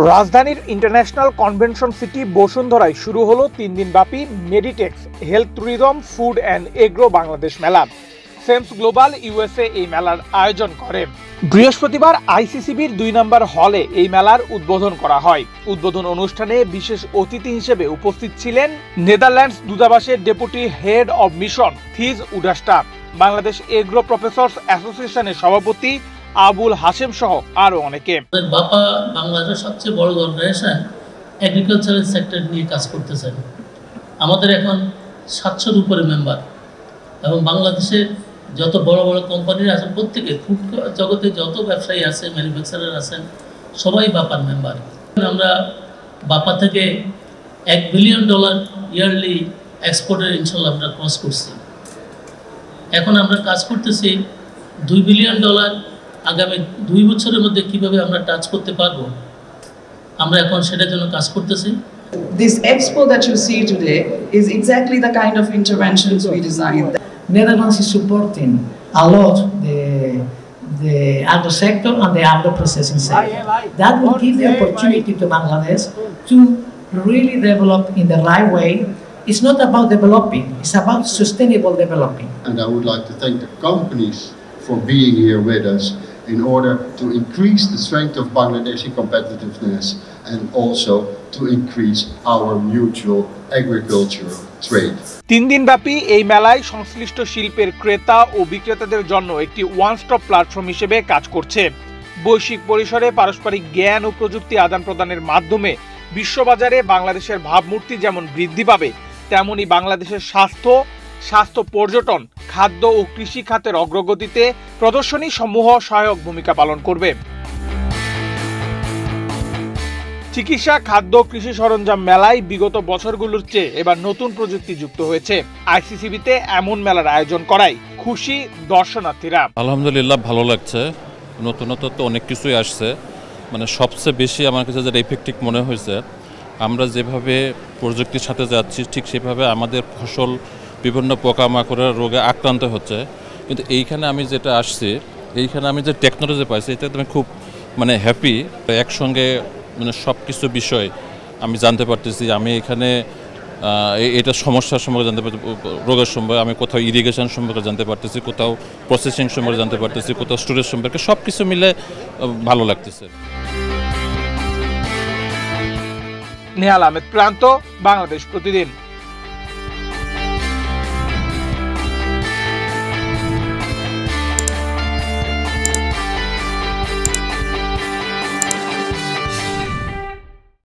রাজধানীর international convention city বসুন্ধরায় শুরু হলো 3 দিনব্যাপী Meditex health tourism food and agro Bangladesh মেলা। সেমস গ্লোবাল ইউএসএ এই মেলার আয়োজন করে। বৃহস্পতিবার আইসিসিবির 2 নম্বর হলে এই মেলার উদ্বোধন করা হয়। উদ্বোধন অনুষ্ঠানে বিশেষ অতিথি হিসেবে উপস্থিত ছিলেন নেদারল্যান্ডস দূতাবাসের deputy head of mission Thijs Woudstra, Bangladesh agro professors অ্যাসোসিয়েশনের সভাপতি আবুল হাশেম সহ আরো অনেকে। বাপা বাংলাদেশের সবচেয়ে বড় অর্গানাইজেশন এগ্রিকালচারাল সেক্টর নিয়ে কাজ করতেছেন। আমাদের এখন 700-র উপরে মেম্বার এবং বাংলাদেশের যত বড় বড় কোম্পানি আছেন প্রত্যেকে ফুড জগতে যত ব্যবসায়ী আছে, ম্যানুফ্যাকচারার আছেন, সবাই বাপার মেম্বার। আমরা বাপা থেকে $1 বিলিয়ন ইয়ারলি এক্সপোর্টের ইনশাল্লাহ আমরা ক্রস করছি। এখন আমরা কাজ করতেছি $2 বিলিয়ন আগামী 2 বছরের মধ্যে কিভাবে আমরা টাচ করতে পারবো, আমরা এখন সেটার জন্য কাজ করতেছি। This expo that you see today is exactly the kind of interventions we designed. Netherlands is supporting a lot the agro sector and the agro processing sector. That will give the opportunity to Bangladesh to really develop in the right way. It's not about developing, it's about sustainable developing. And I would like to thank the companies for being here with us in order to increase the strength of Bangladeshi competitiveness and also to increase our mutual agricultural trade. 3 দিনব্যাপী এই মেলায় সংশ্লিষ্ট শিল্পের ক্রেতা ও বিক্রেতাদের জন্য একটি one stop platform হিসেবে কাজ করছে। বৈশ্বিক পরিসরে পারস্পরিক জ্ঞান ও প্রযুক্তি আদান প্রদানের মাধ্যমে বিশ্ববাজারে বাংলাদেশের ভাবমূর্তি যেমন বৃদ্ধি পাবে, তেমনি বাংলাদেশের স্বাস্থ্য পর্যটন, খাদ্য ও কৃষি খাতের অগ্রগতিতে প্রদর্শনী সমূহ সহায়ক ভূমিকা পালন করবে। চিকিৎসা, খাদ্য, কৃষি সরঞ্জাম মেলায় বিগত বছরগুলোর চেয়ে এবার নতুন প্রযুক্তি যুক্ত হয়েছে। আইসিসিবিতে এমন মেলার আয়োজন করায় খুশি দর্শনার্থীরা। আলহামদুলিল্লাহ, ভালো লাগছে। নতুনত্ব তো অনেক কিছুই আসছে, মানে সবচেয়ে বেশি আমার কাছে যেটা ইফেক্টিভ মনে হয়েছে, আমরা যেভাবে প্রযুক্তির সাথে যাচ্ছি ঠিক সেভাবে আমাদের ফসল বিভিন্ন পোকামাকড়ের রোগে আক্রান্ত হচ্ছে, কিন্তু এইখানে আমি যেটা আসছি, এইখানে আমি যে টেকনোলজি পাইছি এটাতে আমি খুব হ্যাপি। একসঙ্গে সব কিছু বিষয় আমি জানতে পারতেছি। আমি এখানে এটা সমস্যার সম্পর্কে জানতে পারছি, রোগের সম্পর্কে, আমি কোথাও ইরিগেশন সম্পর্কে জানতে পারতেছি, কোথাও প্রসেসিং সম্পর্কে জানতে পারতেছি, কোথাও স্টোরেজ সম্পর্কে, সব কিছু মিলে ভালো লাগতেছে। নেহাল আহমেদ প্রান্ত, বাংলাদেশ প্রতিদিন।